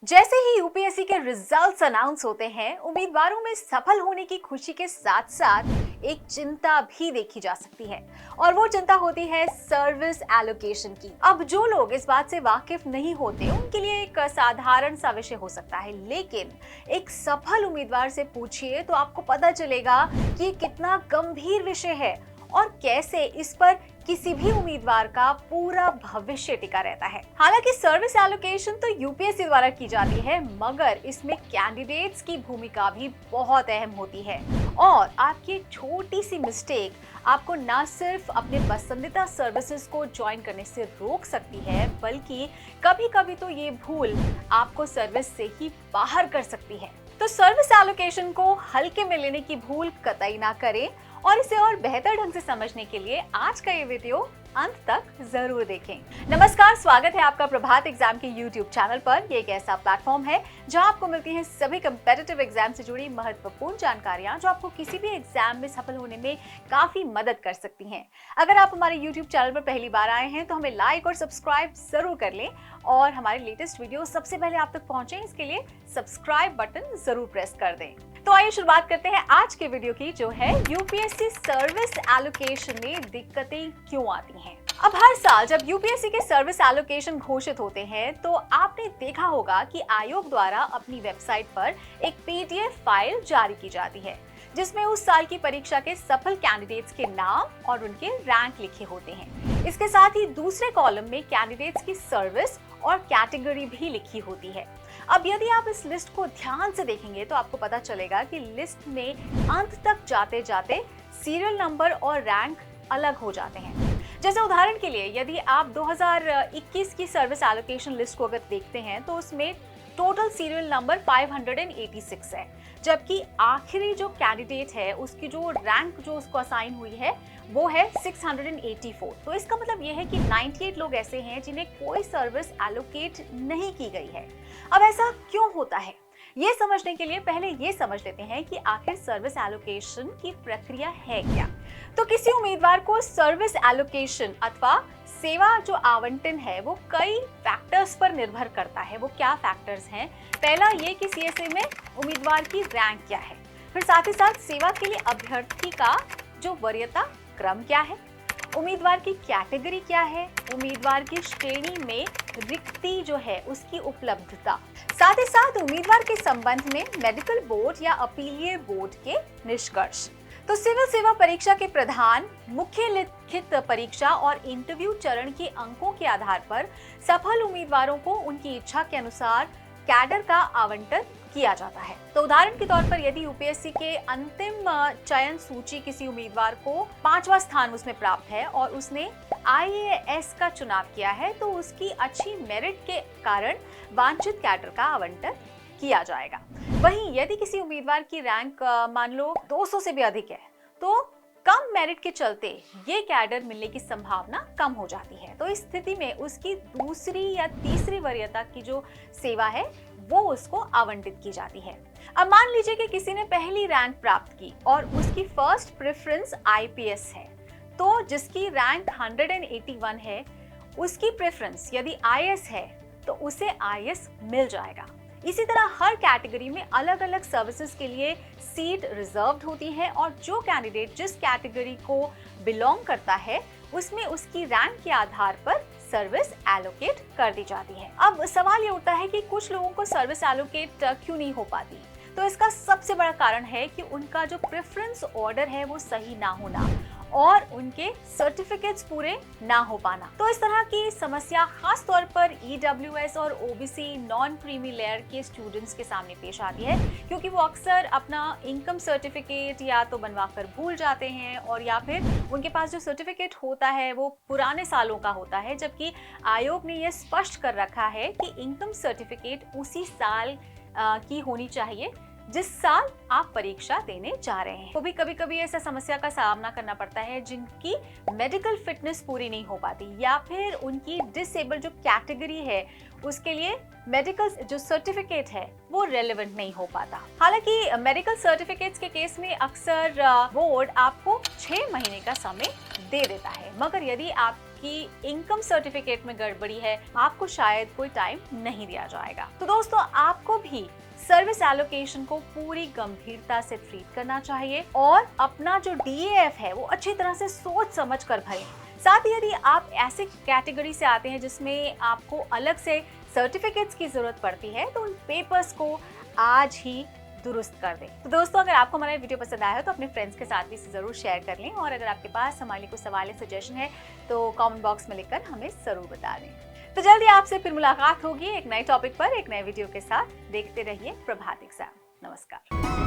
जैसे ही यूपीएससी के results announce होते हैं, उम्मीदवारों में सफल होने की खुशी के साथ साथ एक चिंता भी देखी जा सकती है और वो चिंता होती है सर्विस एलोकेशन की। अब जो लोग इस बात से वाकिफ नहीं होते उनके लिए एक साधारण सा विषय हो सकता है, लेकिन एक सफल उम्मीदवार से पूछिए तो आपको पता चलेगा कि ये कितना गंभीर विषय है और कैसे इस पर किसी भी उम्मीदवार का पूरा भविष्य टिका रहता है। हालांकि सर्विस एलोकेशन तो यूपीएससी द्वारा की जाती है, मगर इसमें कैंडिडेट्स की भूमिका भी बहुत अहम होती है और आपकी एक छोटी सी मिस्टेक आपको न सिर्फ अपने पसंदीदा सर्विसेज को ज्वाइन करने से रोक सकती है, बल्कि कभी कभी तो ये भूल आपको सर्विस से ही बाहर कर सकती है। तो सर्विस एलोकेशन को हल्के में लेने की भूल कतई ना करें और इसे और बेहतर ढंग से समझने के लिए आज का ये वीडियो अंत तक जरूर देखें। नमस्कार, स्वागत है आपका प्रभात एग्जाम के YouTube चैनल पर। ये एक ऐसा प्लेटफॉर्म है जहां आपको मिलती हैं सभी कम्पिटिटिव एग्जाम से जुड़ी महत्वपूर्ण जानकारियां जो आपको किसी भी एग्जाम में सफल होने में काफी मदद कर सकती हैं। अगर आप हमारे YouTube चैनल पर पहली बार आए हैं तो हमें लाइक और सब्सक्राइब जरूर कर लें और हमारे लेटेस्ट वीडियो सबसे पहले आप तक पहुंचे इसके लिए सब्सक्राइब बटन जरूर प्रेस कर दें। तो आइए शुरुआत करते हैं आज के वीडियो की, जो है यूपीएससी सर्विस एलोकेशन में दिक्कतें क्यों आती हैं। अब हर साल जब यूपीएससी के सर्विस एलोकेशन घोषित होते हैं तो आपने देखा होगा कि आयोग द्वारा अपनी वेबसाइट पर एक पीडीएफ फाइल जारी की जाती है जिसमें उस साल की परीक्षा के सफल कैंडिडेट्स के नाम और उनके रैंक लिखे होते हैं। इसके साथ ही दूसरे कॉलम में कैंडिडेट्स की सर्विस और कैटेगरी भी लिखी होती है। अब यदि आप इस लिस्ट को ध्यान से देखेंगे तो आपको पता चलेगा कि लिस्ट में अंत तक जाते जाते सीरियल नंबर और रैंक अलग हो जाते हैं। जैसे उदाहरण के लिए यदि आप 2021 की सर्विस एलोकेशन लिस्ट को अगर देखते हैं तो उसमें टोटल सीरियल नंबर 586 है, जबकि आखिरी जो कैंडिडेट है उसकी जो रैंक जो उसको असाइन हुई है वो है 684। तो इसका मतलब ये है कि 98 लोग ऐसे हैं जिन्हें कोई सर्विस एलोकेट नहीं की गई है। अब ऐसा क्यों होता है, ये समझने के लिए पहले ये समझ लेते हैं कि आखिर सर्विस एलोकेशन की प्रक्रिया है क्या। तो किसी उम्मीदवार को सर्विस एलोकेशन अथवा सेवा जो आवंटन है वो कई फैक्टर्स पर निर्भर करता है। वो क्या फैक्टर्स हैं? पहला ये कि सीएसए में उम्मीदवार की रैंक क्या है, फिर साथ ही साथ सेवा के लिए अभ्यर्थी का जो वरीयता क्रम क्या है, उम्मीदवार की कैटेगरी क्या है, उम्मीदवार की श्रेणी में रिक्ति जो है उसकी उपलब्धता, साथ ही साथ उम्मीदवार के संबंध में मेडिकल बोर्ड या अपीलीय बोर्ड के निष्कर्ष। तो सिविल सेवा परीक्षा के प्रधान, मुख्य लिखित परीक्षा और इंटरव्यू चरण के अंकों के आधार पर सफल उम्मीदवारों को उनकी इच्छा के अनुसार कैडर का आवंटन किया जाता है। तो उदाहरण के तौर पर यदि यूपीएससी के अंतिम चयन सूची किसी उम्मीदवार को 5वां स्थान उसमें प्राप्त है और उसने आईएएस का चुनाव किया है तो उसकी अच्छी मेरिट के कारण वांछित कैडर का आवंटन किया जाएगा। वहीं यदि किसी उम्मीदवार की रैंक मान लो 200 से भी अधिक है तो कम मेरिट के चलते ये कैडर मिलने की संभावना कम हो जाती है। तो इस स्थिति में उसकी दूसरी या तीसरी वरीयता की जो सेवा है वो उसको आवंटित की जाती है। अब मान लीजिए कि किसी ने पहली रैंक प्राप्त की और उसकी फर्स्ट प्रेफरेंस आईपीएस है, तो जिसकी रैंक 181 है उसकी प्रेफरेंस यदि आईएएस है तो उसे आईएएस मिल जाएगा। इसी तरह हर कैटेगरी में अलग अलग सर्विसेज के लिए सीट रिजर्व्ड होती है और जो कैंडिडेट जिस कैटेगरी को बिलोंग करता है उसमें उसकी रैंक के आधार पर सर्विस एलोकेट कर दी जाती है। अब सवाल ये उठता है कि कुछ लोगों को सर्विस एलोकेट क्यों नहीं हो पाती। तो इसका सबसे बड़ा कारण है कि उनका जो प्रेफरेंस ऑर्डर है वो सही ना होना और उनके सर्टिफिकेट्स पूरे ना हो पाना। तो इस तरह की समस्या खास तौर पर ईडब्ल्यूएस और ओबीसी नॉन क्रीमी लेयर के स्टूडेंट्स के सामने पेश आती है, क्योंकि वो अक्सर अपना इनकम सर्टिफिकेट या तो बनवाकर भूल जाते हैं और या फिर उनके पास जो सर्टिफिकेट होता है वो पुराने सालों का होता है, जबकि आयोग ने यह स्पष्ट कर रखा है कि इनकम सर्टिफिकेट उसी साल की होनी चाहिए जिस साल आप परीक्षा देने जा रहे हैं। तो भी कभी कभी ऐसा समस्या का सामना करना पड़ता है जिनकी मेडिकल फिटनेस पूरी नहीं हो पाती या फिर उनकी डिसेबल जो कैटेगरी है उसके लिए मेडिकल जो सर्टिफिकेट है वो रेलेवेंट नहीं हो पाता। हालांकि मेडिकल सर्टिफिकेट्स के केस में अक्सर बोर्ड आपको 6 महीने का समय दे देता है, मगर यदि आप आपकी इनकम सर्टिफिकेट में गड़बड़ी है, आपको शायद कोई टाइम नहीं दिया जाएगा। तो दोस्तों, आपको भी सर्विस एलोकेशन को पूरी गंभीरता से ट्रीट करना चाहिए और अपना जो DAF है वो अच्छी तरह से सोच समझ कर भरें। साथ ही यदि आप ऐसे कैटेगरी से आते हैं जिसमें आपको अलग से सर्टिफिकेट्स की जरूरत पड़ती है, तो उन पेपर्स को आज ही दुरुस्त कर दें। तो दोस्तों, अगर आपको हमारा वीडियो पसंद आया हो तो अपने फ्रेंड्स के साथ भी इसे जरूर शेयर कर लें, और अगर आपके पास हमारे लिए कुछ सवाल या सजेशन है तो कमेंट बॉक्स में लिखकर हमें जरूर बता दें। तो जल्दी आपसे फिर मुलाकात होगी एक नए टॉपिक पर, एक नए वीडियो के साथ। देखते रहिए प्रभात एग्जाम। नमस्कार।